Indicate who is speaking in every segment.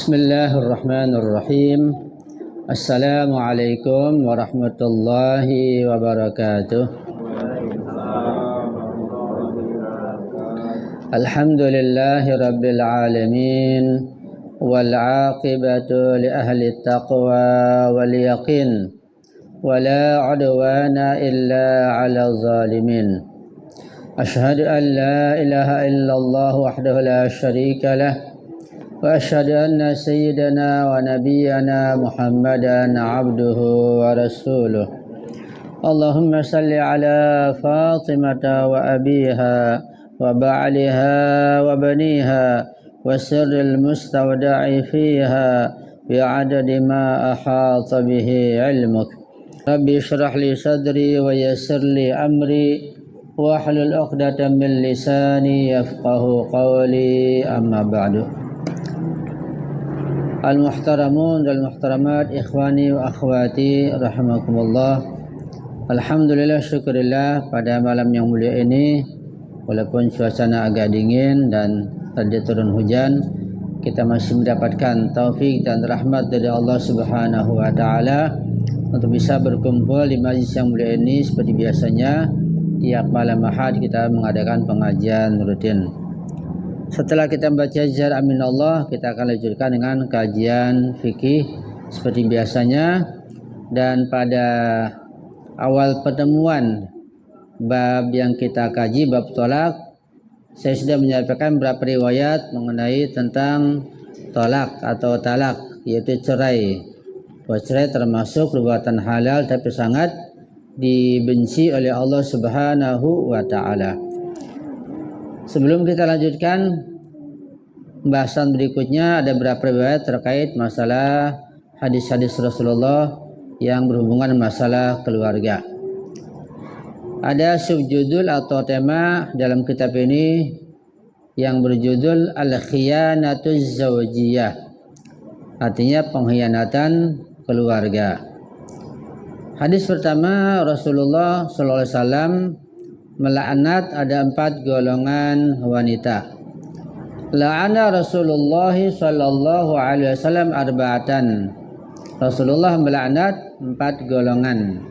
Speaker 1: Bismillahirrahmanirrahim. Assalamualaikum warahmatullahi wabarakatuh. Alhamdulillahi rabbil alamin. Wal aqibatu li ahli taqwa wal yaqin. Wala udwana illa ala zalimin. Ashhadu an la ilaha illallah wahdahu la syarika lah. وأشهد أن سيدنا ونبينا محمدا عبده ورسوله اللهم صل على فاطمة وأبيها وبعلها وبنيها وسر المستودع فيها بعدد ما أحاط به علمك رب اشرح لي صدري ويسر لي أمري واحلل عقدة من لساني يفقه قولي أما بعد. Al-muhtaramun wal muhtaramat, ikhwani wa akhwati rahimakumullah. Alhamdulillah, syukurillah, pada malam yang mulia ini walaupun suasana agak dingin dan tadi turun hujan, kita masih mendapatkan taufik dan rahmat dari Allah Subhanahu wa taala untuk bisa berkumpul di majlis yang mulia ini. Seperti biasanya tiap malam Ahad kita mengadakan pengajian rutin. Setelah kita membaca jar aminallah, kita akan lanjutkan dengan kajian fikih seperti biasanya. Dan pada awal pertemuan bab yang kita kaji, bab tolak, saya sudah menyampaikan beberapa riwayat mengenai tentang tolak atau talak, yaitu cerai. Bahwa cerai termasuk perbuatan halal tapi sangat dibenci oleh Allah Subhanahu wa taala. Sebelum kita lanjutkan pembahasan berikutnya, ada beberapa riwayat terkait masalah hadis-hadis Rasulullah yang berhubungan masalah keluarga. Ada subjudul atau tema dalam kitab ini yang berjudul Al-Khiyanatuz Zawjiyah, artinya pengkhianatan keluarga. Hadis pertama, Rasulullah SAW melaknat ada 4 golongan wanita. La'ana Rasulullah sallallahu alaihi wasallam arba'atan. Rasulullah melaknat 4 golongan.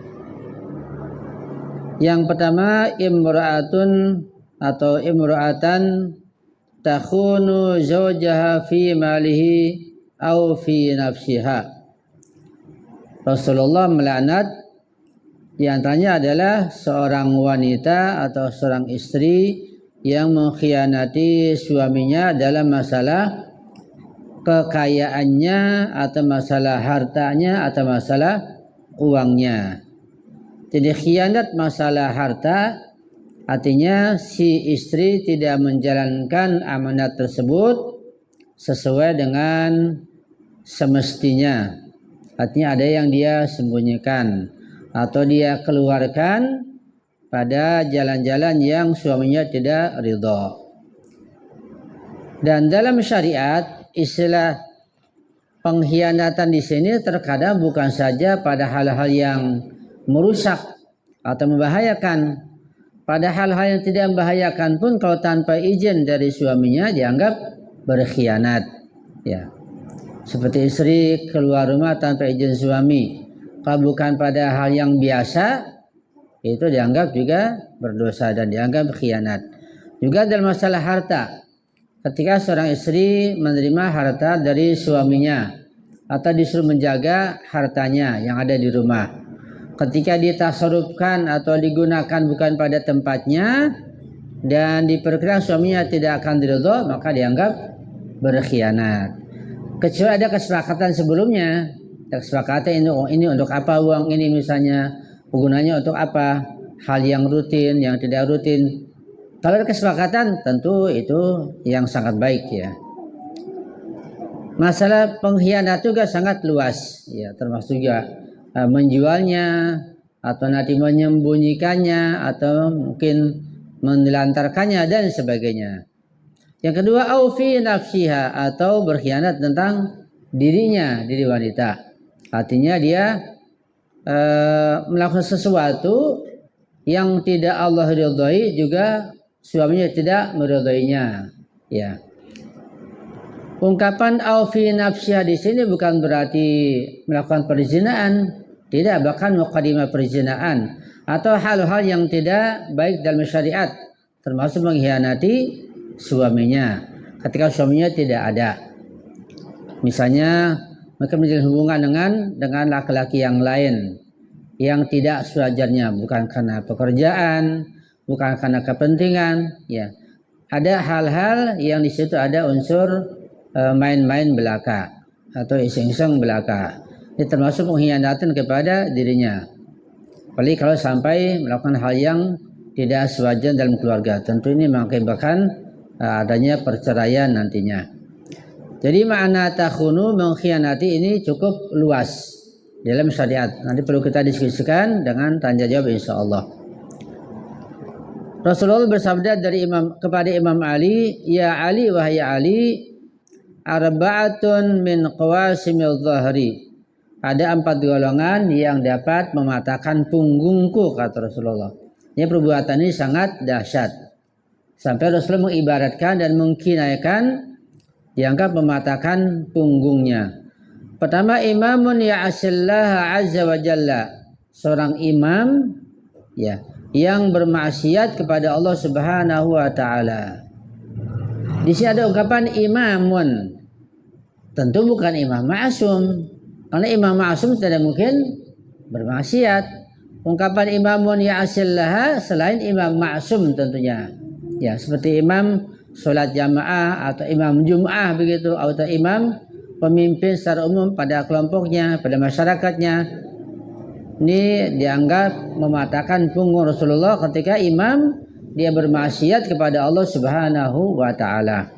Speaker 1: Yang pertama, imra'atun atau imra'atan takhunu zawjaha fi malihi au fi nafsiha. Rasulullah melaknat di antaranya adalah seorang wanita atau seorang istri yang mengkhianati suaminya dalam masalah kekayaannya atau masalah hartanya atau masalah uangnya. Jadi khianat masalah harta artinya si istri tidak menjalankan amanat tersebut sesuai dengan semestinya. Artinya ada yang dia sembunyikan atau dia keluarkan pada jalan-jalan yang suaminya tidak ridha. Dan dalam syariat, istilah pengkhianatan di sini terkadang bukan saja pada hal-hal yang merusak atau membahayakan. Pada hal-hal yang tidak membahayakan pun kalau tanpa izin dari suaminya dianggap berkhianat. Ya. Seperti istri keluar rumah tanpa izin suami. Kalau bukan pada hal yang biasa, itu dianggap juga berdosa dan dianggap khianat. Juga dalam masalah harta, ketika seorang istri menerima harta dari suaminya atau disuruh menjaga hartanya yang ada di rumah, ketika ditasarrufkan atau digunakan bukan pada tempatnya dan diperkirakan suaminya tidak akan diridho, maka dianggap berkhianat. Kecuali ada kesepakatan sebelumnya, kesepakatan ini untuk apa uang ini misalnya, gunanya untuk apa, hal yang rutin, yang tidak rutin. Kalau ada kesepakatan tentu itu yang sangat baik ya. Masalah pengkhianat juga sangat luas ya, termasuk juga menjualnya atau nanti menyembunyikannya atau mungkin menelantarkannya dan sebagainya. Yang kedua, aufi nafsiha atau berkhianat tentang dirinya, diri wanita. Artinya dia melakukan sesuatu yang tidak Allah ridhai, juga suaminya tidak meridhainya ya. Ungkapan au fi nafsiha di sini bukan berarti melakukan perzinaan, tidak, bahkan mukadimah perzinaan atau hal-hal yang tidak baik dalam syariat, termasuk mengkhianati suaminya ketika suaminya tidak ada. Misalnya mereka menjalin hubungan dengan laki-laki yang lain yang tidak sewajarnya, bukan karena pekerjaan, bukan karena kepentingan, ya. Ada hal-hal yang di situ ada unsur main-main belaka atau iseng-iseng belaka. Ini termasuk pengkhianatan kepada dirinya. Apalagi kalau sampai melakukan hal yang tidak sewajar dalam keluarga. Tentu ini mengakibatkan adanya perceraian nantinya. Jadi makna takhunu, mengkhianati, ini cukup luas dalam syariat. Nanti perlu kita diskusikan dengan tanya jawab insyaallah. Rasulullah bersabda kepada Imam Ali, "Ya Ali, wahai Ali, arba'atun min qawasimil dhahri." Ada 4 golongan yang dapat mematahkan punggungku, kata Rasulullah. Ini perbuatan ini sangat dahsyat. Sampai Rasulullah mengibaratkan dan mengkinayahkan dianggap mematahkan punggungnya. Pertama, imamun ya'asillaha azza wa jalla. Seorang imam ya yang bermaksiat kepada Allah Subhanahu wa taala. Di sini ada ungkapan imamun. Tentu bukan imam ma'sum. Karena imam ma'sum tidak mungkin bermaksiat. Ungkapan imamun ya'asillaha selain imam ma'sum tentunya. Ya, seperti imam sholat jamaah atau imam jum'ah begitu, atau imam pemimpin secara umum pada kelompoknya, pada masyarakatnya. Ini dianggap mematahkan punggung Rasulullah ketika imam dia bermaksiat kepada Allah Subhanahu wa taala.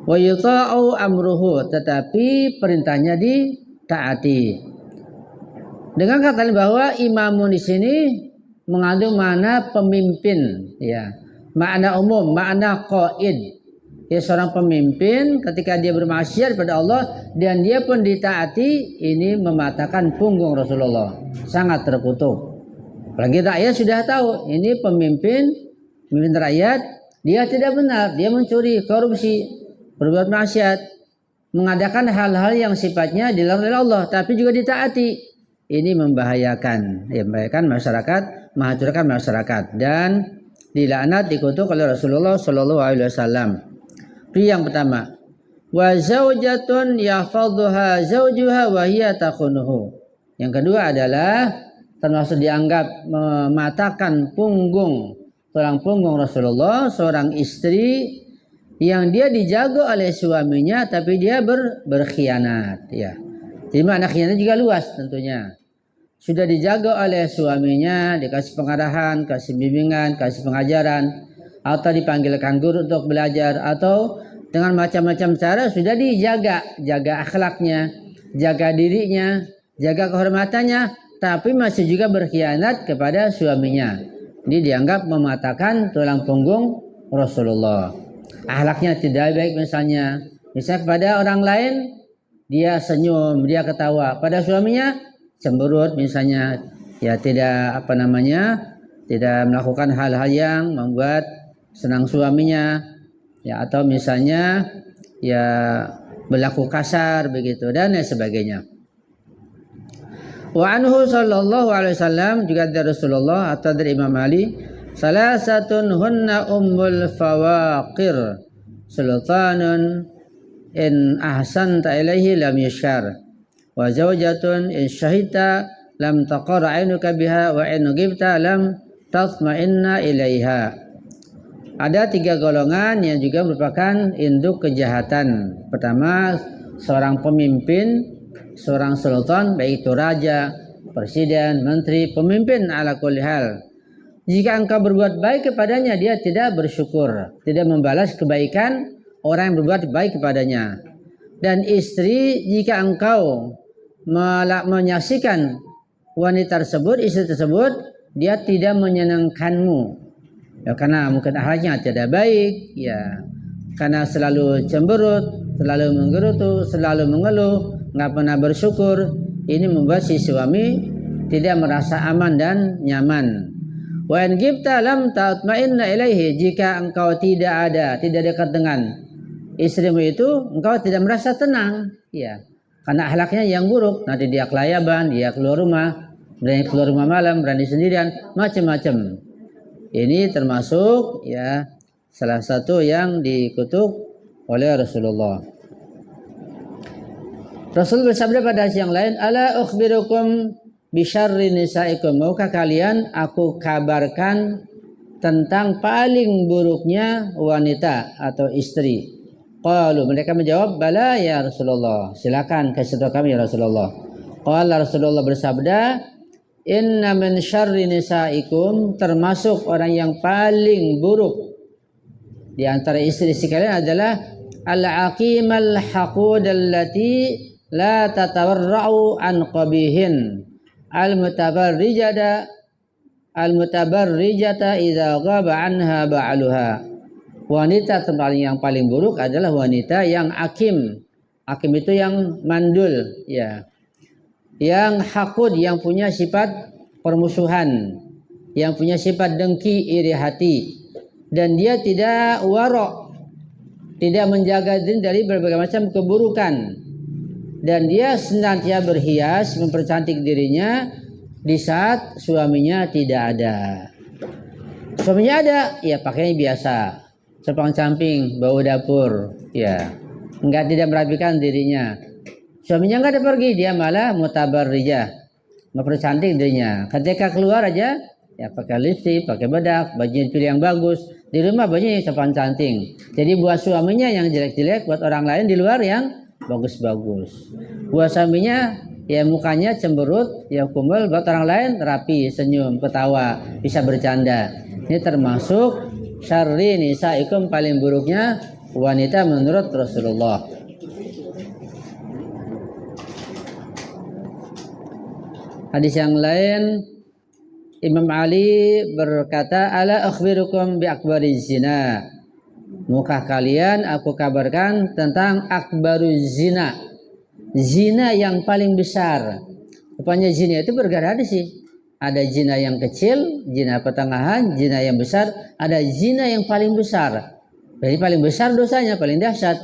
Speaker 1: Wa yuta'u amruhu, tetapi perintahnya ditaati. Dengan kata lain bahwa imamun di sini mengandung makna pemimpin, ya. Makna umum, makna qaid. Ya, seorang pemimpin ketika dia bermaksiat pada Allah dan dia pun ditaati, ini mematahkan punggung Rasulullah. Sangat terkutuk. Apalagi rakyat sudah tahu ini pemimpin rakyat, dia tidak benar, dia mencuri, korupsi, berbuat maksiat, mengadakan hal-hal yang sifatnya dilarang oleh Allah, tapi juga ditaati. Ini membahayakan, membahayakan masyarakat, menghancurkan masyarakat, dan dilaknat, dikutuk oleh Rasulullah Shallallahu Alaihi Wasallam. Itu yang pertama. Wa zaujatun yahfadhuha zaujuha wa hiya takhunuhu. Yang kedua adalah termasuk dianggap mematahkan tulang punggung Rasulullah, seorang istri yang dia dijaga oleh suaminya tapi dia berkhianat, ya. Jadi makna khianat juga luas tentunya. Sudah dijaga oleh suaminya, dikasih pengarahan, kasih bimbingan, kasih pengajaran, atau dipanggilkan guru untuk belajar, atau dengan macam-macam cara sudah jaga akhlaknya, jaga dirinya, jaga kehormatannya, tapi masih juga berkhianat kepada suaminya. Ini dianggap mematahkan tulang punggung Rasulullah. Akhlaknya tidak baik, misalnya pada orang lain dia senyum, dia ketawa, pada suaminya cemberut misalnya, ya tidak tidak melakukan hal-hal yang membuat senang suaminya, ya, atau misalnya ya berlaku kasar begitu dan lain sebagainya. Wa anhu sallallahu alaihi wasallam, juga dari Rasulullah atau dari Imam Ali, salasatun hunna ummul fawaqir sultanun in ahsanta ilaihi lam yashar wa zawjatun in syahita lam taqar ainuka biha wa in ghibta lam tatma'inna ilaiha. Ada 3 golongan yang juga merupakan induk kejahatan. Pertama, seorang pemimpin, seorang sultan, baik itu raja, presiden, menteri, pemimpin ala kulli hal. Jika engkau berbuat baik kepadanya, dia tidak bersyukur, tidak membalas kebaikan orang yang berbuat baik kepadanya. Dan istri, jika engkau menyaksikan wanita tersebut, istri tersebut, dia tidak menyenangkanmu. Ya, karena mungkin akhlaknya tidak baik, ya, karena selalu cemberut, selalu menggerutu, selalu mengeluh, nggak pernah bersyukur. Ini membuat si suami tidak merasa aman dan nyaman. Wa in ghibta lam tatma'inna ilaihi, jika engkau tidak dekat dengan istrimu itu engkau tidak merasa tenang, ya, karena akhlaknya yang buruk. Nanti dia kelayaban, dia keluar rumah, berani keluar rumah malam, berani sendirian, macam-macam. Ini termasuk ya salah satu yang dikutuk oleh Rasulullah. Rasul bersabda pada hadis yang lain, ala ukhbirukum bisyarri nisaikum, maukah kalian aku kabarkan tentang paling buruknya wanita atau istri? Qalu, mereka menjawab, bala ya Rasulullah, silakan kasih tahu kami ya Rasulullah. Qala, Rasulullah bersabda, inna min syarri nisaikum, termasuk orang yang paling buruk di antara istri-istri kalian adalah al-aqimal haqud allati la tatawarra'u an qabihin al-mutabarrijata idza ghaba anha ba'luha. Wanita yang paling buruk adalah wanita yang akim. Akim itu yang mandul, ya. Yang haqud, yang punya sifat permusuhan, yang punya sifat dengki, iri hati, dan dia tidak warok, tidak menjaga diri dari berbagai macam keburukan, dan dia senantiasa berhias, mempercantik dirinya di saat suaminya tidak ada. Suaminya ada, ya pakainya biasa, sepang-camping, bau dapur, ya, tidak merapikan dirinya. Suaminya nggak ada pergi, dia malah mutabarrijah, mempercantik dirinya. Ketika keluar aja, ya pakai lipstik, pakai bedak, bajunya pilih yang bagus. Di rumah bajunya yang sepang-canting. Jadi buat suaminya yang jelek-jelek, buat orang lain di luar yang bagus-bagus. Buat suaminya ya mukanya cemberut, ya kumpul, buat orang lain rapi, senyum, ketawa, bisa bercanda. Ini termasuk syarri nisaikum, paling buruknya wanita menurut Rasulullah. Hadis yang lain, Imam Ali berkata, ala akhbirukum bi akbariz zina, maukah kalian aku kabarkan tentang akbaruz zina, zina yang paling besar. Rupanya zina itu bergradasi, ada zina yang kecil, zina pertengahan, zina yang besar, ada zina yang paling besar. Jadi paling besar dosanya, paling dahsyat.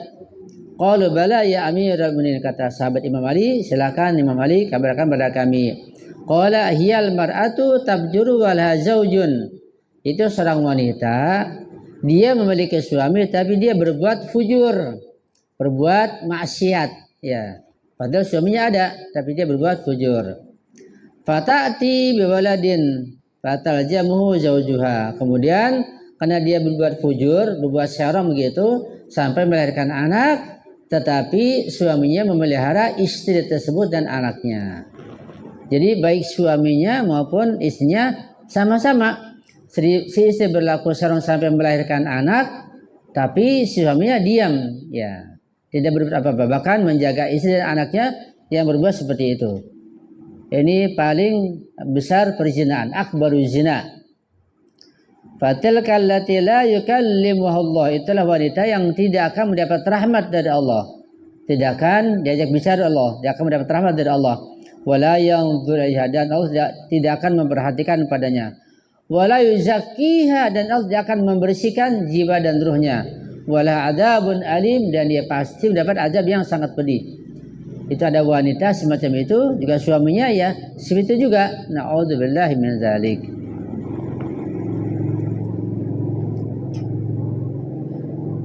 Speaker 1: Qalu bala ya Amirul Mukminin, kata sahabat Imam Ali, silakan Imam Ali kabarkan pada kami. Qala hiyal mar'atu tabjuru wala zaujun, itu seorang wanita, dia memiliki suami tapi dia berbuat fujur, berbuat maksiat, ya. Padahal suaminya ada tapi dia berbuat fujur. Fata'ti biwaladin fataljamuhu zaujuha, kemudian karena dia berbuat fujur, berbuat syaram begitu sampai melahirkan anak, tetapi suaminya memelihara istri tersebut dan anaknya. Jadi baik suaminya maupun istrinya sama-sama. Si istri berlaku sarung sampai melahirkan anak, tapi suaminya diam, ya, tidak berbuat apa-apa, bahkan menjaga istri dan anaknya yang berbuat seperti itu. Ini paling besar perzinaan, akbaru zina. Fatilka allati la yukallimuha Allah, itulah wanita yang tidak akan mendapat rahmat dari Allah, tidak akan diajak bicara Allah, tidak akan mendapat rahmat dari Allah. Wala yanzur ilaiha, dan Allah tidak akan memperhatikan padanya. Wala yuzakkiha, dan Allah tidak akan membersihkan jiwa dan ruhnya. Wala adzabun alim, dan dia pasti mendapat azab yang sangat pedih. Itu ada wanita semacam itu, juga suaminya ya seperti itu juga. Na'udzubillahi min dzalik.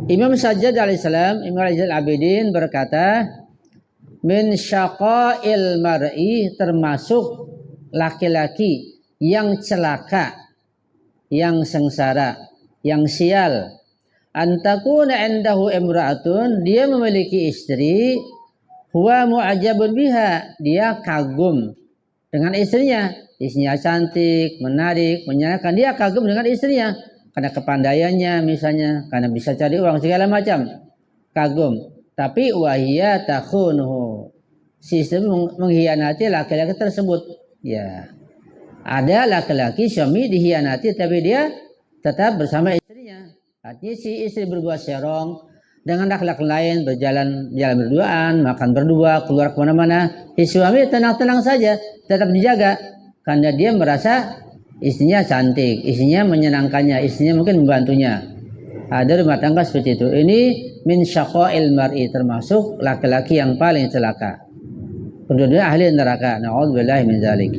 Speaker 1: Imam Sajjad alaihissalam, Imam Al-Abidin berkata, min syaqa'il mar'i, termasuk laki-laki yang celaka, yang sengsara, yang sial, antakuna indahu imra'atun, dia memiliki istri, huwa mu'ajabun biha, dia kagum dengan istrinya, istrinya cantik, menarik, menyenangkan, dia kagum dengan istrinya karena kepandaiannya misalnya, karena bisa cari uang segala macam, kagum. Tapi wahiyya takhunuhu, si istri mengkhianati laki-laki tersebut, ya. Ada laki-laki suami dikhianati tapi dia tetap bersama istrinya. Artinya si istri berbuat serong dengan laki-laki lain, jalan berduaan, makan berdua, keluar kemana-mana, si suami tenang-tenang saja, tetap dijaga karena dia merasa istrinya cantik, istrinya menyenangkannya, istrinya mungkin membantunya. Ada rumah tangga seperti itu. Ini min syaqa'il mar'i, termasuk laki-laki yang paling celaka. Penduduk ahli neraka. Na'udzubillahi min dzalik.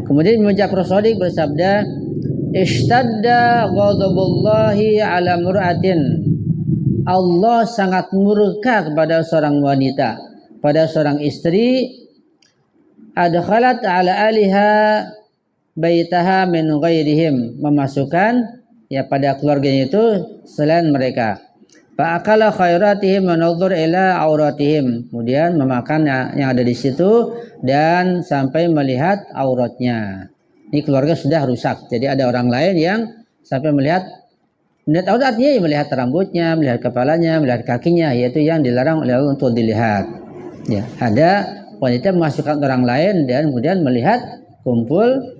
Speaker 1: Kemudian Ja'far Shadiq bersabda, "Ishtadda ghadabullahi 'ala mur'atin." Allah sangat murka kepada seorang wanita, pada seorang istri, adkhalat 'ala aliha baitaha min ghairihim, memasukkan ya pada keluarganya itu selain mereka. Fa akala khairatihim wa nadhur ila auratihim, kemudian memakan yang ada di situ dan sampai melihat auratnya. Ini keluarga sudah rusak. Jadi ada orang lain yang sampai melihat auratnya, ya, melihat rambutnya, melihat kepalanya, melihat kakinya, yaitu yang dilarang oleh Allah untuk dilihat. Ya, ada wanita memasukkan orang lain dan kemudian melihat kumpul,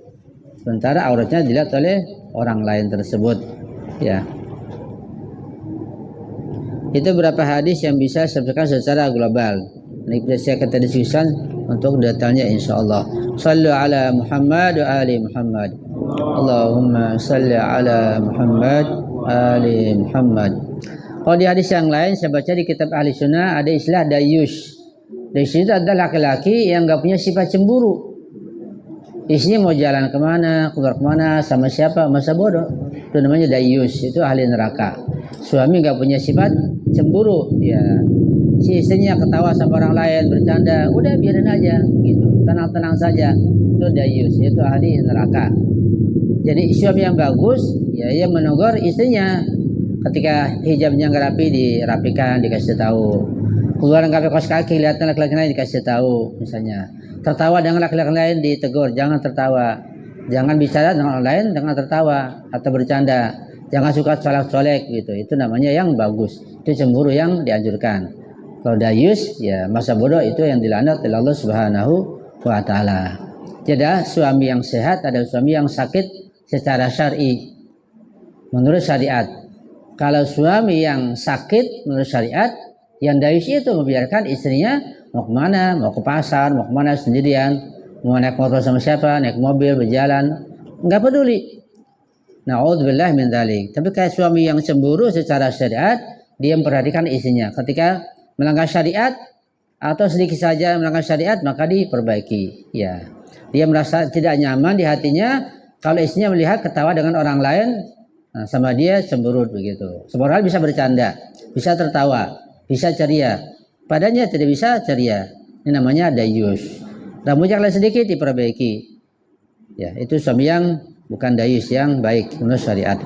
Speaker 1: sementara auratnya dilihat oleh orang lain tersebut. Ya. Itu beberapa hadis yang bisa disampaikan secara global. Ini saya akan diskusikan untuk detailnya insyaallah. Shallu ala Muhammad wa ali Muhammad. Allahumma salli ala Muhammad ali Muhammad. Kalau di hadis yang lain saya baca di kitab Ahli Sunnah ada istilah dayus. Dayus itu adalah laki-laki yang enggak punya sifat cemburu. Isinya mau jalan kemana, keluar kemana, sama siapa, masa bodoh. Itu namanya dayus, itu ahli neraka. Suami enggak punya sifat cemburu, ya. Si istrinya ketawa sama orang lain, bercanda, udah biarin aja, gitu. Tenang-tenang saja. Itu dayus, itu ahli neraka. Jadi suami yang bagus, ya ia menegur istrinya. Ketika hijabnya nggak rapi, dirapikan, dikasih tahu. Keluar nggak pakai kaos kaki, lihat laki-laki lain dikasih tahu, misalnya. Tertawa dengan laki-laki lain ditegur, jangan tertawa. Jangan bicara dengan orang lain dengan tertawa atau bercanda. Jangan suka colek-colek gitu. Itu namanya yang bagus. Itu cemburu yang dianjurkan. Kalau dayus, ya masa bodoh itu yang dilaknat oleh Allah Subhanahu wa taala. Jadi suami yang sehat adalah suami yang sakit secara syar'i menurut syariat. Kalau suami yang sakit menurut syariat, yang dayus itu membiarkan istrinya mau kemana, mau ke pasar, mau kemana sendirian, mau naik motor sama siapa, naik mobil, berjalan, nggak peduli. Na'udzubillah min dzalik. Tapi kayak suami yang cemburu secara syariat, dia memperhatikan istrinya. Ketika melanggar syariat atau sedikit saja melanggar syariat, maka diperbaiki. Ya, dia merasa tidak nyaman di hatinya kalau istrinya melihat ketawa dengan orang lain, nah, sama dia cemburu begitu. Semua orang bisa bercanda, bisa tertawa, bisa ceria. Padanya tidak bisa ceria. Ini namanya dayus. Rambutnya kalau sedikit diperbaiki. Ya, itu suami yang bukan dayus yang baik menurut syariat.